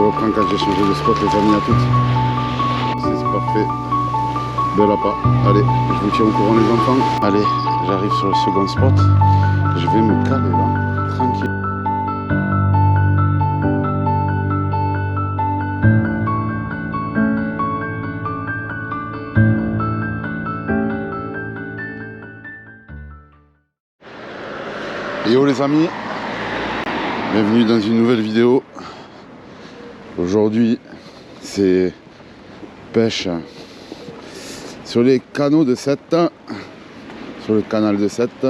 reprends quand j'ai changé de spot, les amis, à toutes. C'est parfait. Belle appât. Allez, je vous tiens au courant les enfants. Allez, j'arrive sur le second spot. Je vais me caler là, tranquille. Yo les amis, bienvenue dans une nouvelle vidéo. Aujourd'hui c'est pêche sur les canaux de Sète, sur le canal de Sète.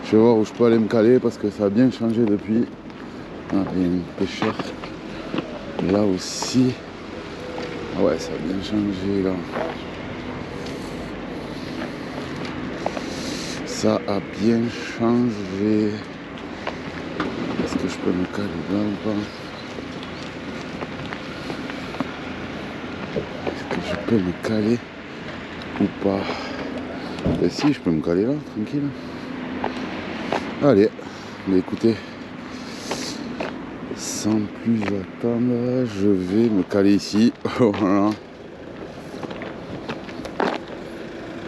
Je vais voir où je peux aller me caler parce que ça a bien changé depuis. Ah, il y a un pêcheur là aussi. Ah ouais, ça a bien changé là. Ça a bien changé. Est-ce que je peux me caler là ou pas? Est-ce que je peux me caler ou pas? Et si, je peux me caler là, tranquille. Allez, mais écoutez, sans plus attendre, je vais me caler ici. Voilà.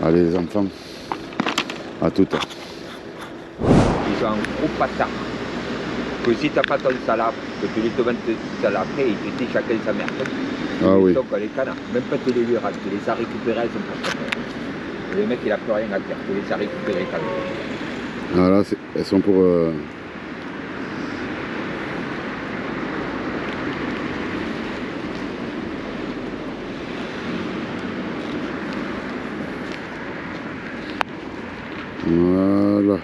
Allez les enfants, à tout à l'heure. Ils ont un gros patin. Que si t'as pas ton salade, que tu les demandes de salade après, ils te disent chacun sa merde. Ah oui. Donc les canards, même pas tu les lui rates, tu les as récupérés, elles sont pas très. Le mec il a plus rien à faire, tu les as récupérés quand même. Ah là, elles sont pour... Voilà.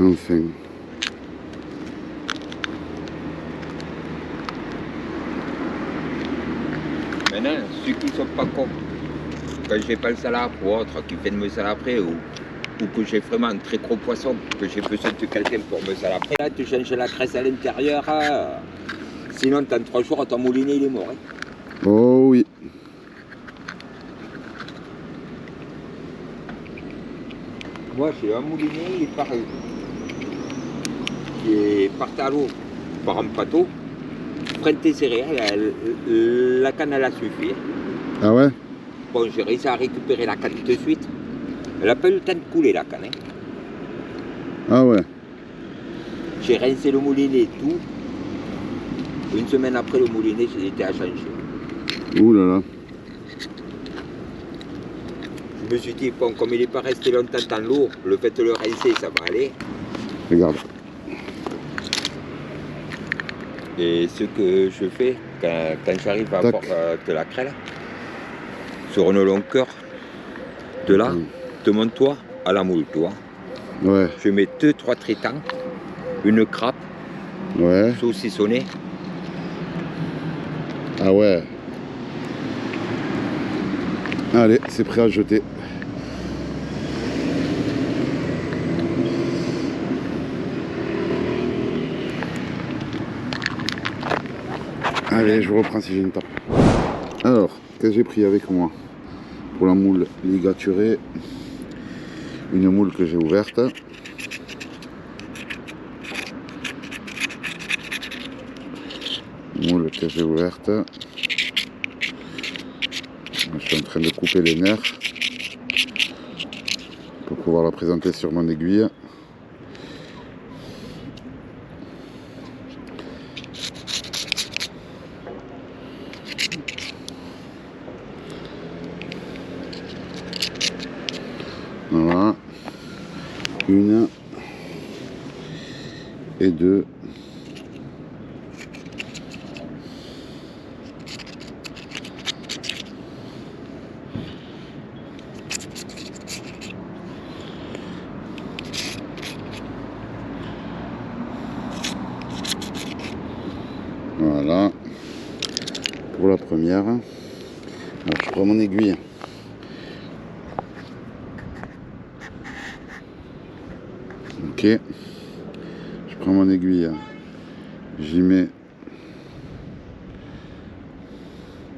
Enfin. Maintenant, ceux qui ne sont pas cons, quand j'ai pas le salade ou autre, qui viennent me saler après, ou que j'ai vraiment un très gros poisson, que j'ai besoin de quelqu'un pour me saler après, là tu changes la graisse à l'intérieur, sinon dans 3 jours ton moulinet il est mort. Hein. Oh oui. Moi j'ai un moulinet, il est pareil. Qui est parti à l'eau par un bateau, prends tes céréales, la canne elle a suffi. Ah ouais? Bon, j'ai réussi à récupérer la canne de suite. Elle n'a pas eu le temps de couler la canne. Hein. Ah ouais. J'ai rincé le moulinet et tout. Une semaine après le moulinet, j'ai été à changer. Ouh là là. Je me suis dit, bon, comme il n'est pas resté longtemps dans l'eau, le fait de le rincer, ça va aller. Regarde. Et ce que je fais, quand j'arrive à avoir de la crêle, sur une longueur, de là, de mon toit à la moule, tu vois. Ouais. Je mets 2-3 traitants, une crappe, Ouais. saucissonnée. Ah ouais. Allez, c'est prêt à jeter. Allez, je reprends si j'ai une tape. Alors, qu'est-ce que j'ai pris avec moi? Pour la moule ligaturée, une moule que j'ai ouverte. Moule que j'ai ouverte. Je suis en train de couper les nerfs pour pouvoir la présenter sur mon aiguille. Voilà. 1 et 2. Voilà. Pour la première. Alors, je prends mon aiguille. Ok, je prends mon aiguille, j'y mets,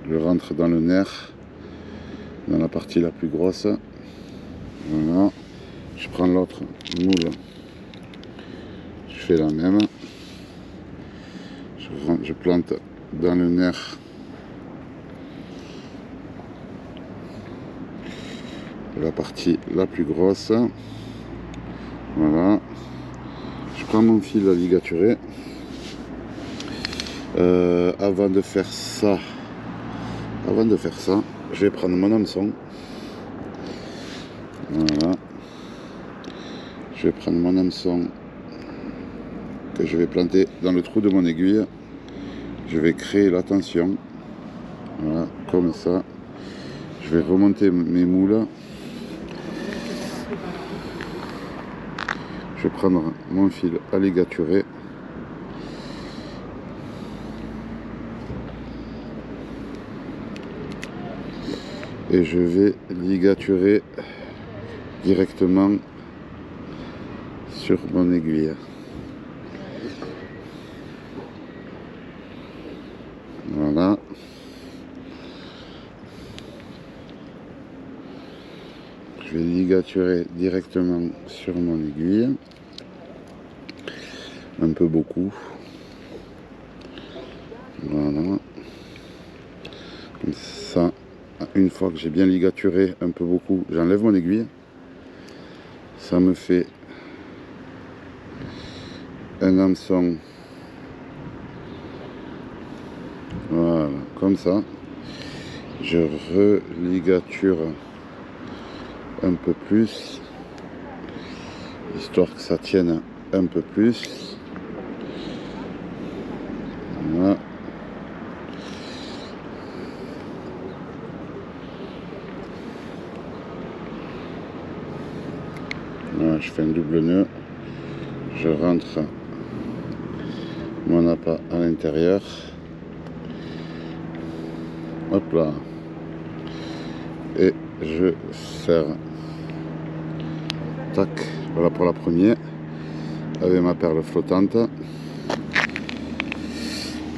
je rentre dans le nerf dans la partie la plus grosse. Voilà. Je prends l'autre moule. Je fais la même. Je plante dans le nerf la partie la plus grosse. Voilà. Je prends mon fil à ligaturer. Avant de faire ça, je vais prendre mon hameçon. Voilà. Je vais prendre mon hameçon que je vais planter dans le trou de mon aiguille. Je vais créer la tension. Voilà, comme ça. Je vais remonter mes moules. Je vais prendre mon fil à ligaturer. Et je vais ligaturer directement sur mon aiguille. Voilà. Je vais ligaturer directement sur mon aiguille. Un peu beaucoup. Voilà. Comme ça, une fois que j'ai bien ligaturé un peu beaucoup, j'enlève mon aiguille. Ça me fait un hameçon. Voilà, comme ça. Je religature un peu plus, histoire que ça tienne un peu plus. Voilà. Voilà, je fais un double nœud, je rentre mon appât à l'intérieur. Hop là. Et je serre. Tac. Voilà pour la première. Avec ma perle flottante.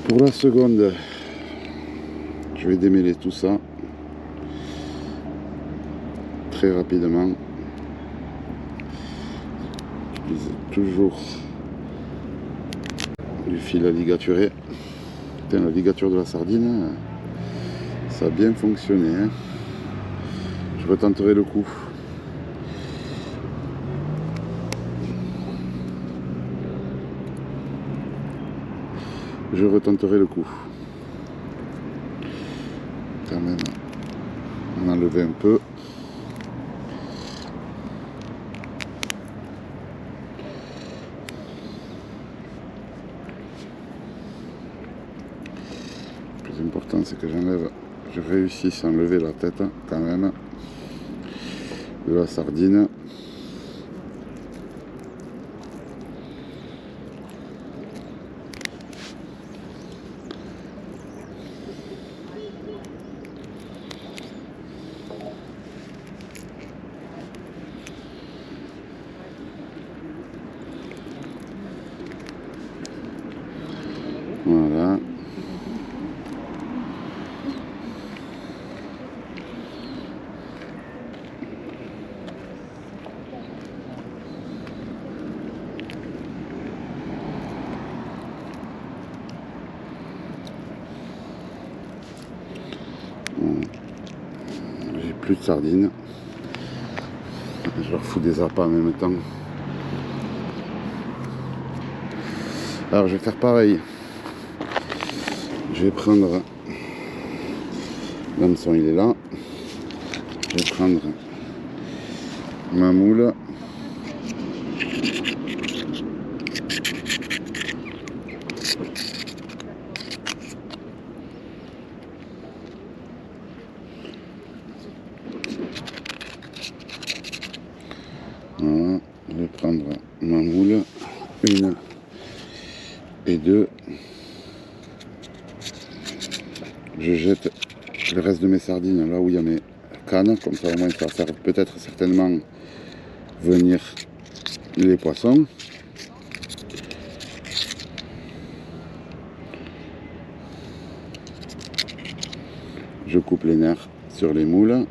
Pour la seconde, je vais démêler tout ça très rapidement. J'utilise toujours du fil à ligaturer. Putain, la ligature de la sardine, ça a bien fonctionné. Hein. Je retenterai le coup. Je retenterai le coup. Quand même, on a enlevé un peu. Le plus important, c'est que je réussisse à enlever la tête quand même de la sardine. Voilà. J'ai plus de sardines. Je leur fous des appâts en même temps. Alors je vais faire pareil. Je vais prendre l'hameçon, il est là. Je vais prendre ma moule. Voilà, je vais prendre ma moule, 1 et 2. Je jette le reste de mes sardines là où il y a mes cannes, comme ça au moins ça va faire peut-être certainement venir les poissons. Je coupe les nerfs sur les moules.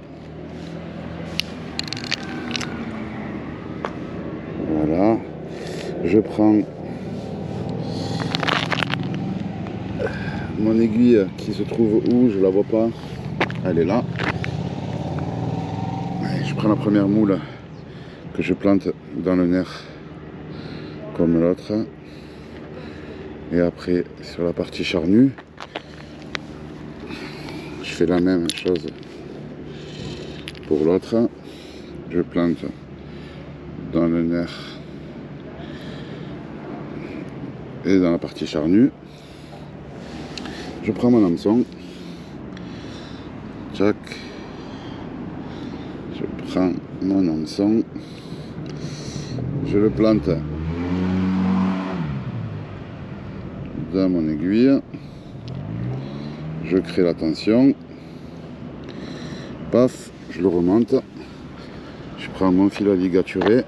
Je prends mon aiguille qui se trouve où, je la vois pas. Elle est là. Et je prends la première moule que je plante dans le nerf comme l'autre. Et après sur la partie charnue, je fais la même chose pour l'autre. Je plante dans le nerf et dans la partie charnue. Je prends mon hameçon. Tchac. Je prends mon hameçon. Je le plante dans mon aiguille. Je crée la tension. Paf, je le remonte. Je prends mon fil à ligaturer.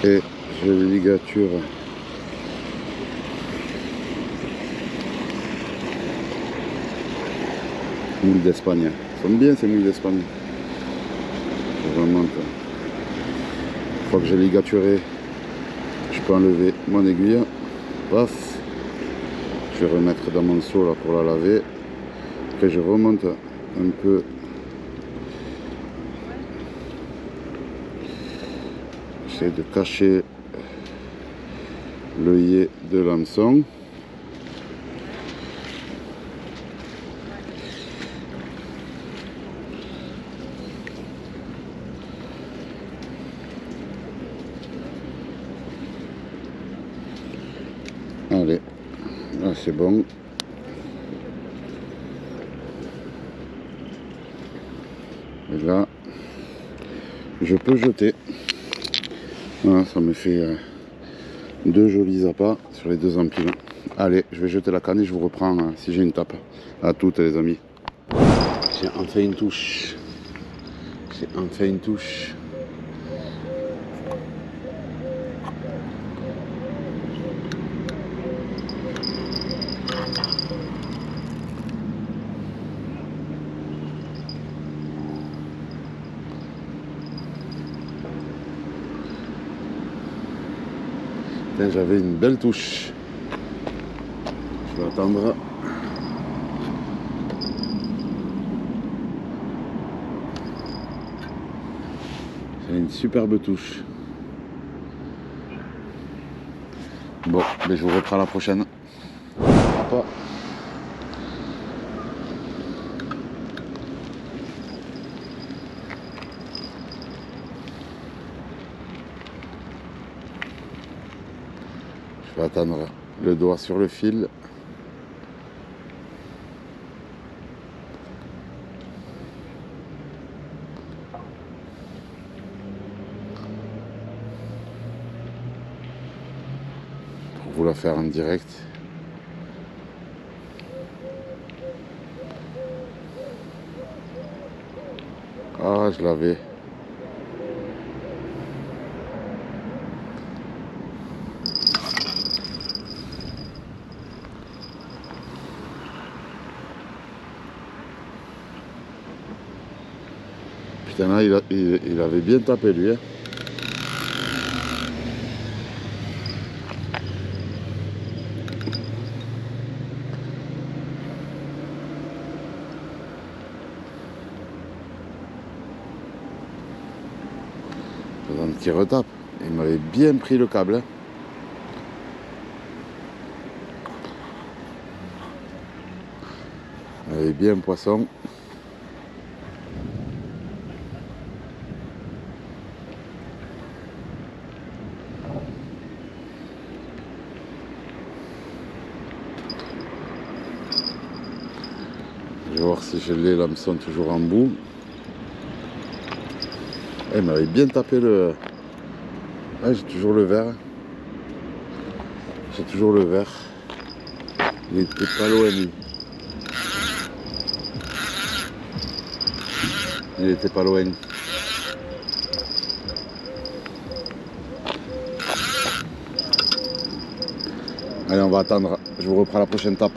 Et je le ligature moules d'Espagne. Elles sont bien ces moules d'Espagne. Je remonte. Une fois que j'ai ligaturé, je peux enlever mon aiguille. Paf. Je vais remettre dans mon seau là pour la laver. Après je remonte un peu. J'essaie de cacher l'œillet de l'hameçon. Allez, là c'est bon. Et là, je peux jeter. Voilà, ça me fait deux jolis appâts sur les deux empiles. Allez, je vais jeter la canne et je vous reprends si j'ai une tape. À toutes les amis. J'ai enfin une touche. J'ai enfin une touche. J'avais une belle touche. Je vais attendre. C'est une superbe touche. Bon, mais je vous reprends la prochaine. Hop. Je vais attendre le doigt sur le fil. Pour vous la faire en direct. Ah, je l'avais. Putain, là, il avait bien tapé lui. Hein. Un petit retape. Il m'avait bien pris le câble. Hein. Il avait bien poisson. Je vais voir si je l'ai l'hameçon toujours en bout. Il m'avait bien tapé le... Ah, j'ai toujours le vert. J'ai toujours le vert. Il était pas loin lui. Il était pas loin. Allez, on va attendre. Je vous reprends la prochaine tape.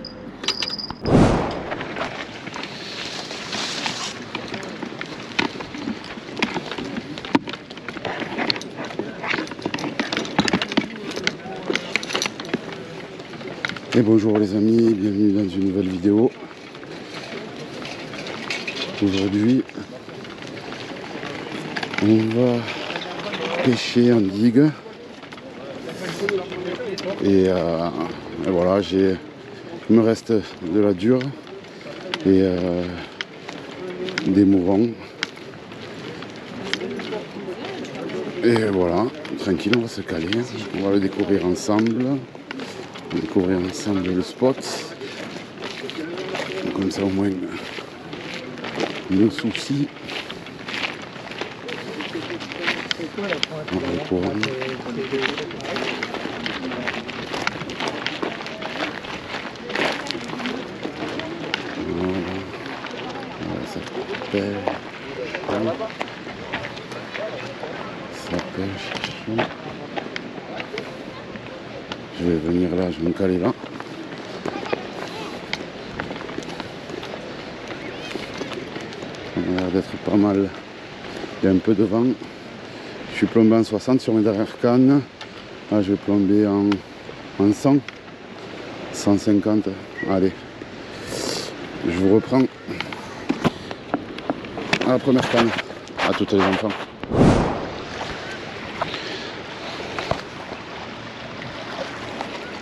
Et bonjour les amis, bienvenue dans une nouvelle vidéo. Aujourd'hui, on va pêcher en digue. Et voilà, il me reste de la dure et des mourants. Et voilà, tranquille, on va se caler. On va le découvrir ensemble. On va découvrir ensemble le spot. Comme ça au moins le souci. On va découvrir. Voilà, ça pêche. Je vais venir là, je vais me caler là. Ça a l'air d'être pas mal. Il y a un peu de vent. Je suis plombé en 60 sur mes dernières cannes. Là, je vais plomber en 100. 150. Allez. Je vous reprends à la première canne. À toutes les enfants.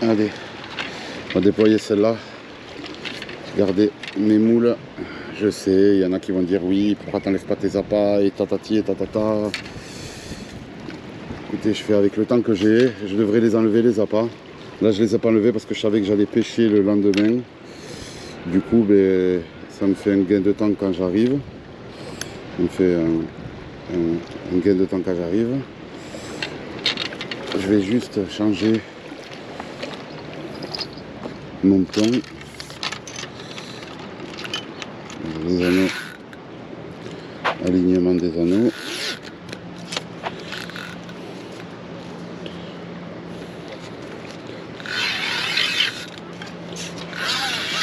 Allez. On va déployer celle-là. Regardez mes moules. Je sais, il y en a qui vont dire oui, pourquoi t'enlèves pas tes appâts et tatati et tatata. Écoutez, je fais avec le temps que j'ai. Je devrais les enlever les appâts. Là, je les ai pas enlevés parce que je savais que j'allais pêcher le lendemain. Du coup, ben, ça me fait un gain de temps quand j'arrive. Ça me fait un gain de temps quand j'arrive. Je vais juste changer mon plomb. Les anneaux, alignement des anneaux.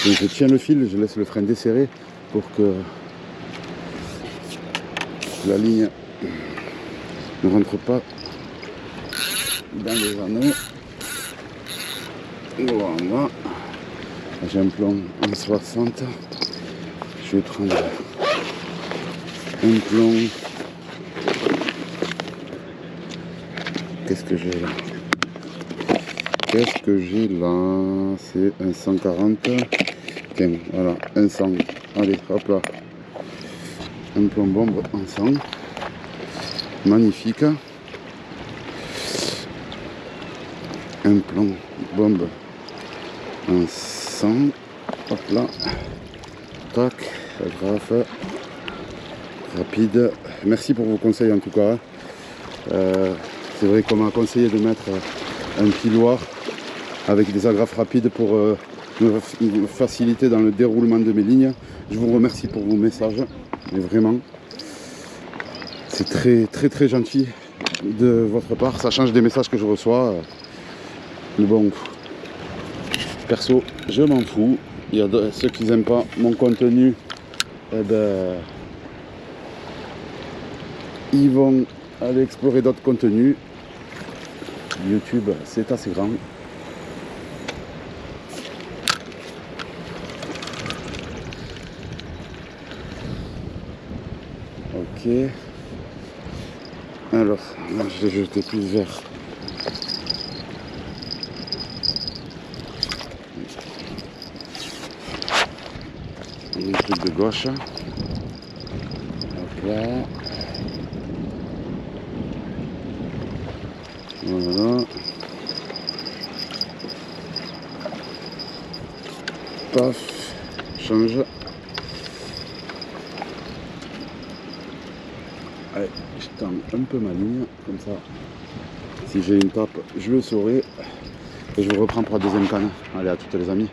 Donc je tiens le fil, je laisse le frein desserré pour que la ligne ne rentre pas dans les anneaux. Voilà. J'ai un plomb en 60. Je vais prendre un plomb. Qu'est-ce que j'ai là? C'est un 140. Tiens, voilà, un 100. Allez, hop là. Un plomb bombe en 100. Magnifique. Un plomb bombe en 100. Hop là. Tac. Graphe. Rapide. Merci pour vos conseils en tout cas. C'est vrai qu'on m'a conseillé de mettre un piloir avec des agrafes rapides pour me faciliter dans le déroulement de mes lignes. Je vous remercie pour vos messages, mais vraiment, c'est très très très gentil de votre part. Ça change des messages que je reçois. Mais bon, perso, je m'en fous. Il y a ceux qui n'aiment pas mon contenu, eh ben, ils vont aller explorer d'autres contenus. YouTube, c'est assez grand. Ok. Alors, là, je vais jeter plus vert. Un truc de gauche. Hop là. Voilà. Paf. Change. Allez, je tends un peu ma ligne, comme ça. Si j'ai une tape, je le saurai. Et je vous reprends pour la deuxième canne. Allez, à toutes les amis.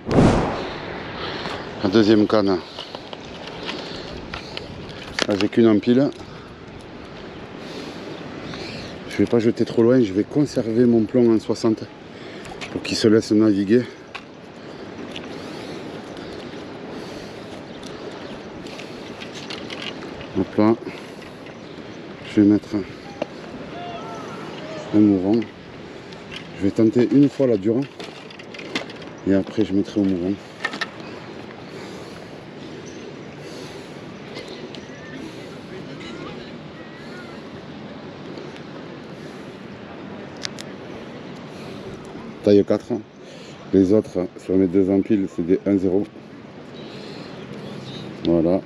La deuxième canne. Là, j'ai qu'une en pile. Je vais pas jeter trop loin, je vais conserver mon plomb en 60 pour qu'il se laisse naviguer. Hop là. Je vais mettre un mourant. Je vais tenter une fois la dure. Et après je mettrai au mourant. Taille 4. Les autres sur mes 2 empiles c'est des 1,0. Voilà.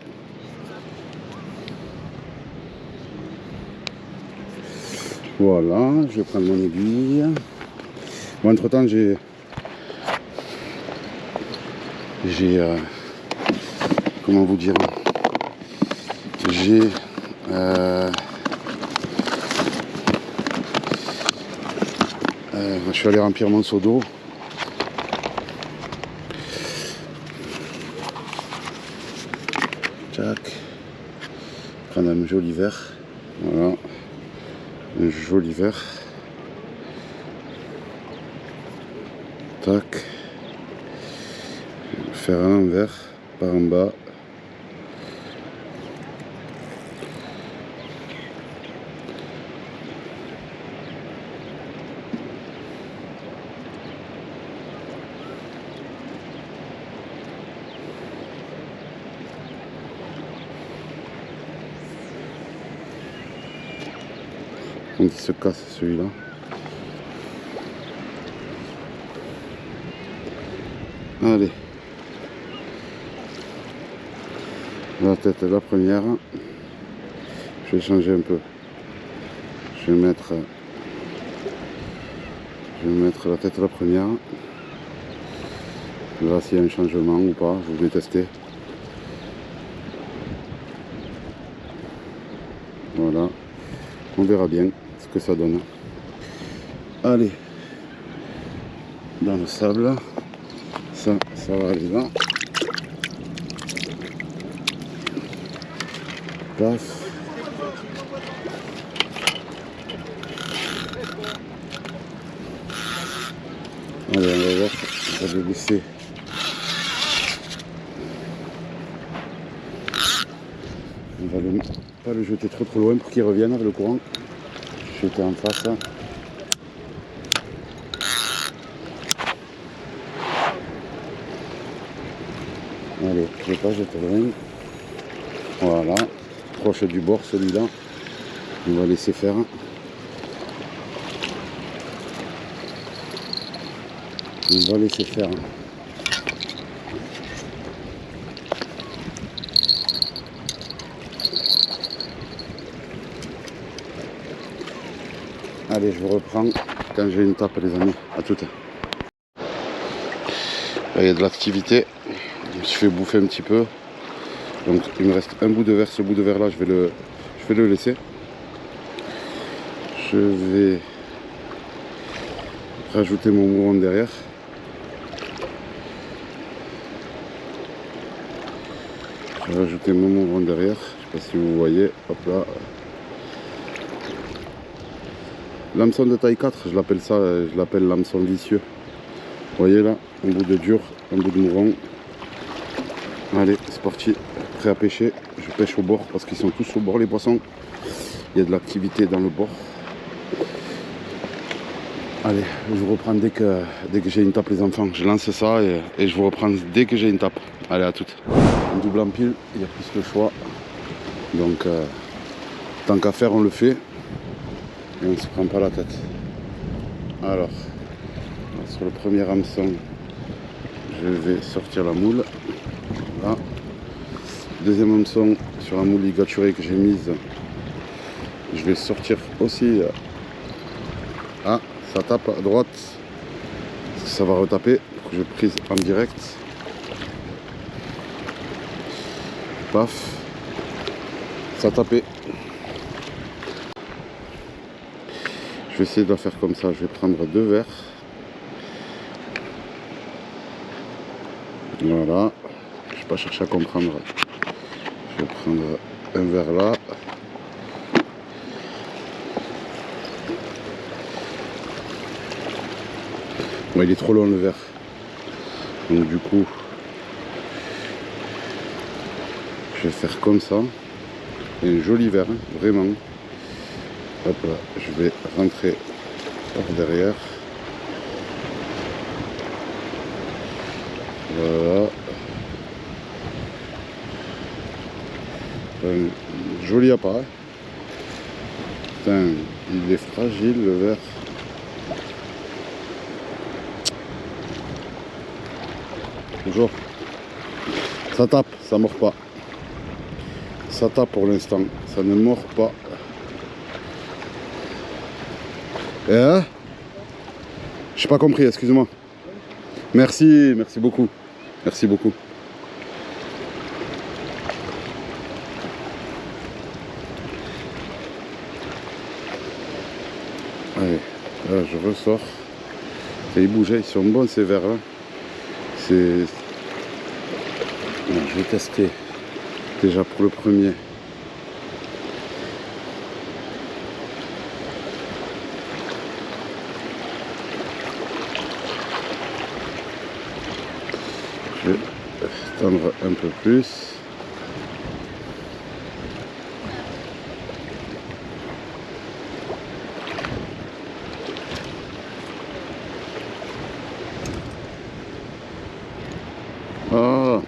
Voilà, je vais prendre mon aiguille. Bon, entre temps j'ai comment vous dire, je suis allé remplir mon seau d'eau. Tac. Prendre un joli verre. Voilà. Un joli verre. Tac. Faire un verre par en bas. Quand il se casse celui-là. Allez. La tête la première. Je vais changer un peu. Je vais mettre la tête la première. Là s'il y a un changement ou pas, je vais tester. Voilà. On verra bien ce que ça donne. Allez. Dans le sable. Ça va aller là. Paf. Allez, on va voir. On va le laisser. On va pas le jeter trop loin pour qu'il revienne avec le courant. Jeter en face. Allez, je vais pas jeter loin. Voilà. Proche du bord celui-là. On va laisser faire. On va laisser faire. Allez, je vous reprends quand j'ai une tape, les amis. À toutes. Là, il y a de l'activité. Je me suis fait bouffer un petit peu. Donc, il me reste un bout de verre. Ce bout de verre là, je vais le laisser. Je vais rajouter mon mouron derrière. Je vais rajouter mon mouron derrière. Je sais pas si vous voyez. Hop là. L'hameçon de taille 4, je l'appelle ça, je l'appelle l'hameçon vicieux. Vous voyez là, un bout de dur, un bout de mouron. Allez, c'est parti, prêt à pêcher. Je pêche au bord parce qu'ils sont tous au bord les poissons. Il y a de l'activité dans le bord. Allez, je vous reprends dès que j'ai une tape les enfants. Je lance ça et je vous reprends dès que j'ai une tape. Allez, à toutes. Un double empile, il y a plus le choix. Donc, tant qu'à faire, on le fait. Et on ne se prend pas la tête. Alors, sur le premier hameçon, je vais sortir la moule. Là. Deuxième hameçon, sur la moule ligaturée que j'ai mise, je vais sortir aussi. Ah, ça tape à droite. Ça va retaper. Je prise en direct. Paf. Ça tapait. Je vais essayer de la faire comme ça. Je vais prendre 2 verres. Voilà. Je ne vais pas chercher à comprendre. Je vais prendre un verre là. Bon, il est trop long le verre. Donc du coup, je vais faire comme ça. Un joli verre, hein, vraiment. Hop là, je vais rentrer par derrière. Voilà. Un joli appareil. Putain, il est fragile le verre. Bonjour. Ça tape, ça mord pas. Ça tape pour l'instant, ça ne mord pas. Hein? J'ai pas compris, excuse-moi. Merci, merci beaucoup. Merci beaucoup. Allez, là je ressors. Et ils bougent, ils sont bons ces verres là. C'est... Je vais tester déjà pour le premier. Je vais tendre un peu plus. Ah.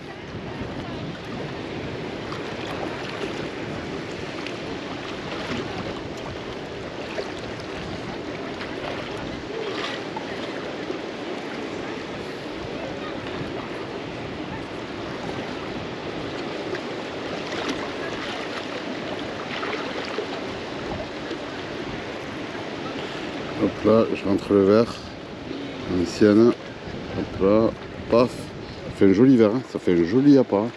Hop là, je rentre le verre. Ancienne. Hop là, paf. Ça fait un joli verre, hein. Ça fait un joli appart.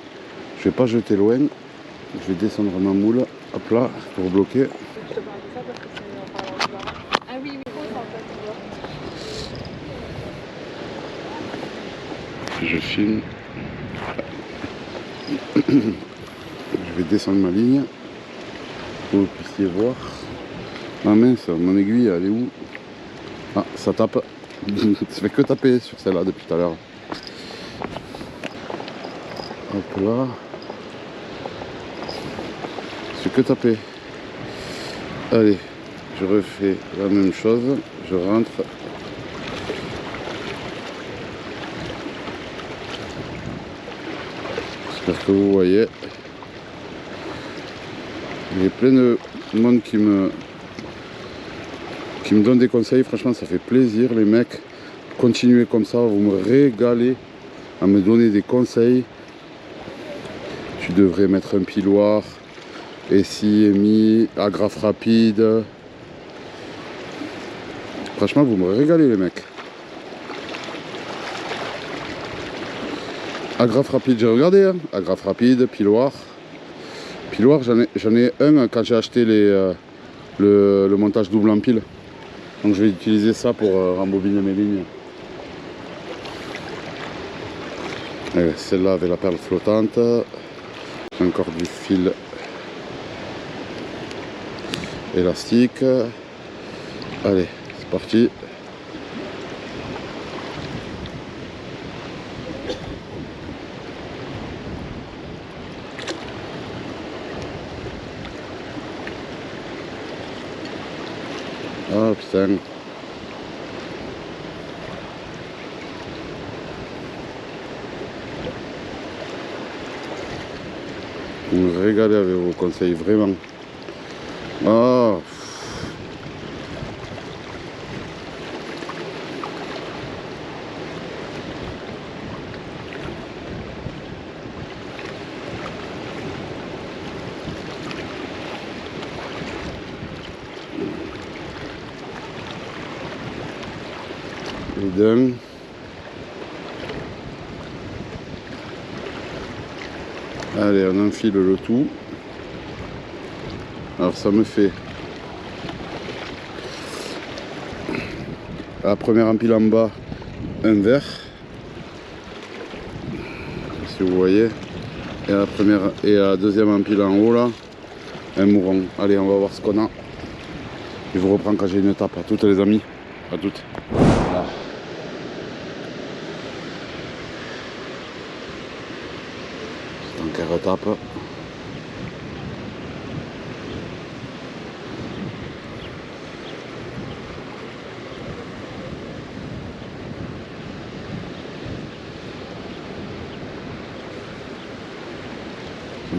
Je vais pas jeter loin. Je vais descendre ma moule. Hop là, pour bloquer. Je te parle de ça parce que c'est en parlant de ça. Ah oui, oui, en fait, Je filme. Je vais descendre ma ligne pour que vous puissiez voir. Ah mince, mon aiguille elle est où? Ah, ça tape. Ça fait que taper sur celle-là depuis tout à l'heure. Hop là. C'est que taper. Allez, je refais la même chose. Je rentre. J'espère que vous voyez. Il y a plein de monde qui me donne des conseils. Franchement, ça fait plaisir, les mecs. Continuez comme ça, vous me régalez à me donner des conseils. Tu devrais mettre un piloir, SI, agrafe rapide. Franchement, vous me régalez, les mecs. Agrafe rapide, j'ai regardé, hein. Agrafe rapide, piloir. Piloir, j'en ai un quand j'ai acheté le montage double en pile. Donc je vais utiliser ça pour rembobiner mes lignes. Celle-là avec la perle flottante. Encore du fil élastique. Allez, c'est parti. Ah putain. Vous me régalez avec vos conseils, vraiment. Ah. Et d'un. Allez, on enfile le tout. Alors ça me fait la première empile en bas, un vert, si vous voyez, et la deuxième empile en haut là, un mouron. Allez, on va voir ce qu'on a. Je vous reprends quand j'ai une étape. À toutes les amis, à toutes. Voilà. C'est encore étape.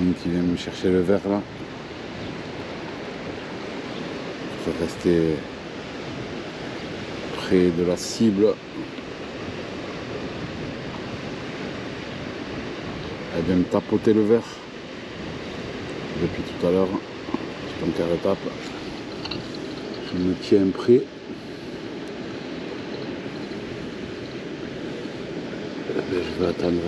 Camille qui vient me chercher le verre là. Je vais rester près de la cible. Elle vient me tapoter le verre depuis tout à l'heure. Je suis en carré tape. Je me tiens prêt. Je vais attendre.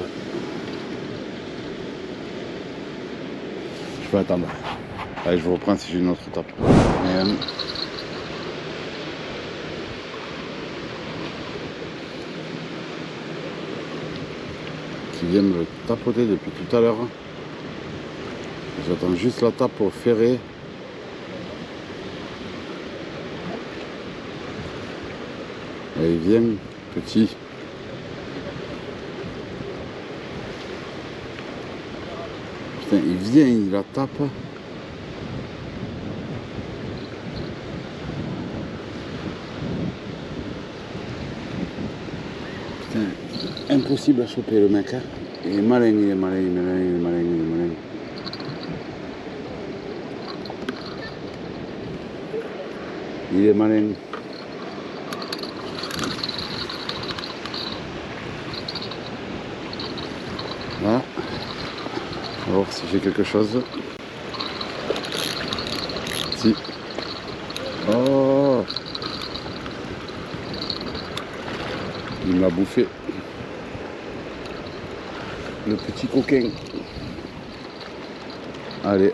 Allez, je vous reprends si j'ai une autre tape. Qui vient me tapoter depuis tout à l'heure. J'attends juste la tape pour ferrer. Et il vient, petit. Putain, il vient, il la tape. Putain, impossible à choper le mec. Hein. Il est malin, il est malin, il est malin, il est malin, il est malin. Il est malin. Voilà. On va voir si j'ai quelque chose. Si. Oh! Il m'a bouffé. Le petit coquin. Allez.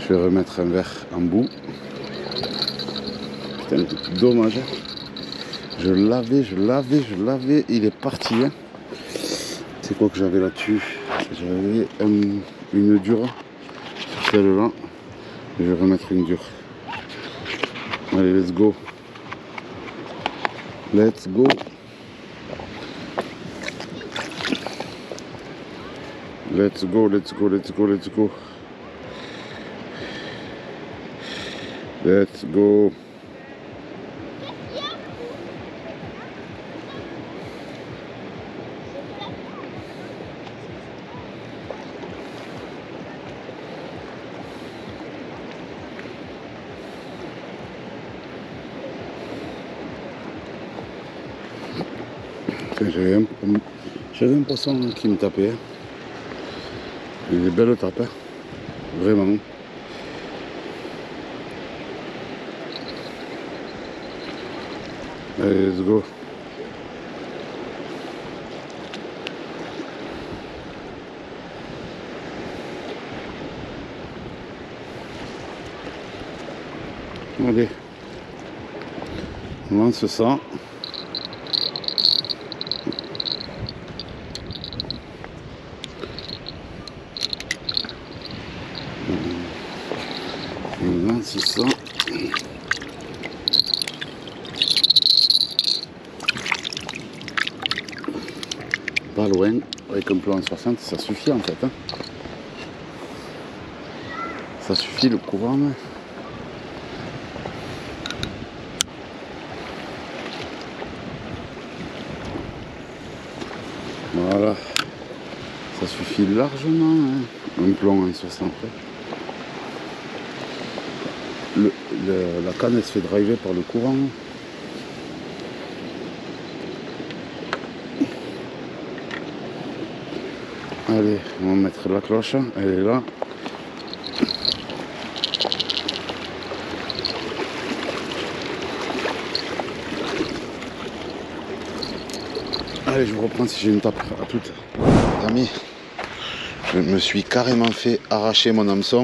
Je vais remettre un verre en bout. Putain, dommage. Je l'avais. Il est parti. Hein. C'est quoi que j'avais là-dessus? J'avais une dure sur celle-là. Je vais remettre une dure. Allez, let's go. Let's go. Let's go, let's go, let's go, let's go. Let's go. J'avais un poisson qui me tapait. Il est belle tape, hein. Vraiment. Allez, let's go. Allez. On lance ça. C'est ça. Pas loin, avec un plan 60, ça suffit en fait. Hein. Ça suffit le courant. Hein. Voilà. Ça suffit largement. Hein. Un plan en 60. La canne elle se fait driver par le courant. Allez, on va mettre la cloche, elle est là. Allez, je vous reprends si j'ai une tape. À toutes. Amis, je me suis carrément fait arracher mon hameçon.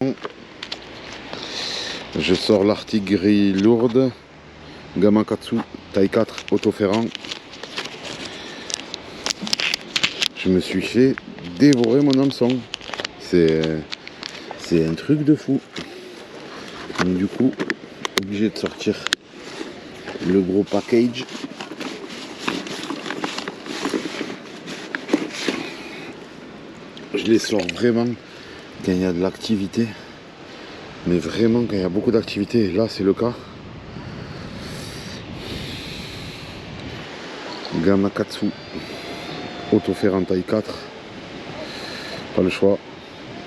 Je sors l'artillerie lourde, Gamakatsu, taille 4, autoferrant. Je me suis fait dévorer mon hameçon. C'est un truc de fou. Donc, du coup, obligé de sortir le gros package. Je les sors vraiment quand il y a de l'activité. Mais vraiment quand il y a beaucoup d'activité, là c'est le cas. Gamakatsu, autoferrant taille 4. Pas le choix.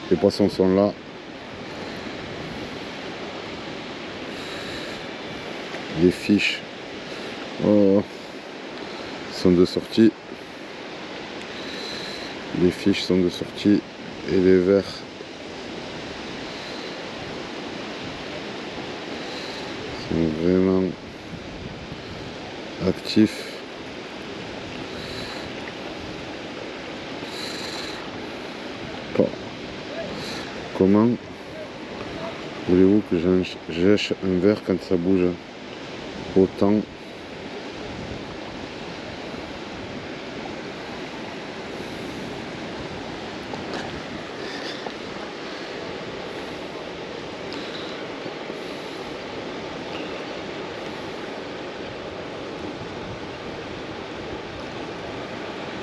Les poissons sont là. Les fiches sont de sortie. Les fiches sont de sortie et les vers sont vraiment actifs. Comment voulez-vous que j'achète un verre quand ça bouge autant?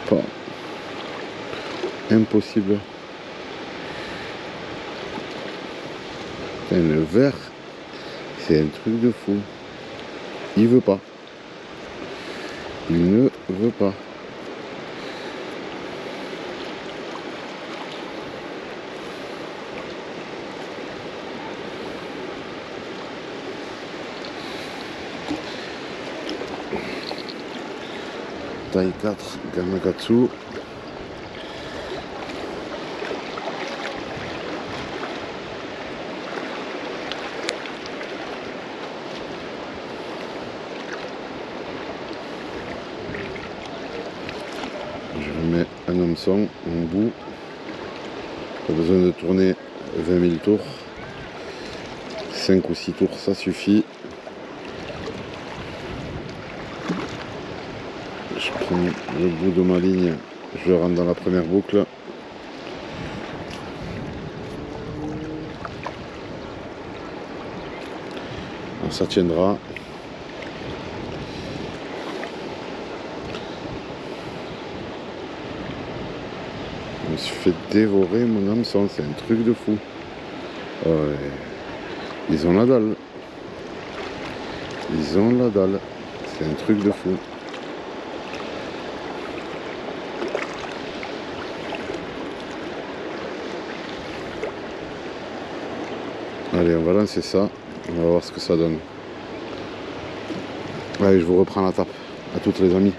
Pas impossible. Le verre, c'est un truc de fou. Il veut pas. Il ne veut pas. Taille 4, Gamakatsu. Je remets un hameçon en bout. Pas besoin de tourner 20 000 tours. 5 ou 6 tours, ça suffit. Je prends le bout de ma ligne, je le rentre dans la première boucle. Alors, ça tiendra. Je me suis fait dévorer mon hameçon, c'est un truc de fou. Ils ont la dalle. Ils ont la dalle. C'est un truc de fou. Allez, on va lancer ça. On va voir ce que ça donne. Allez, je vous reprends la tape. À toutes les amis.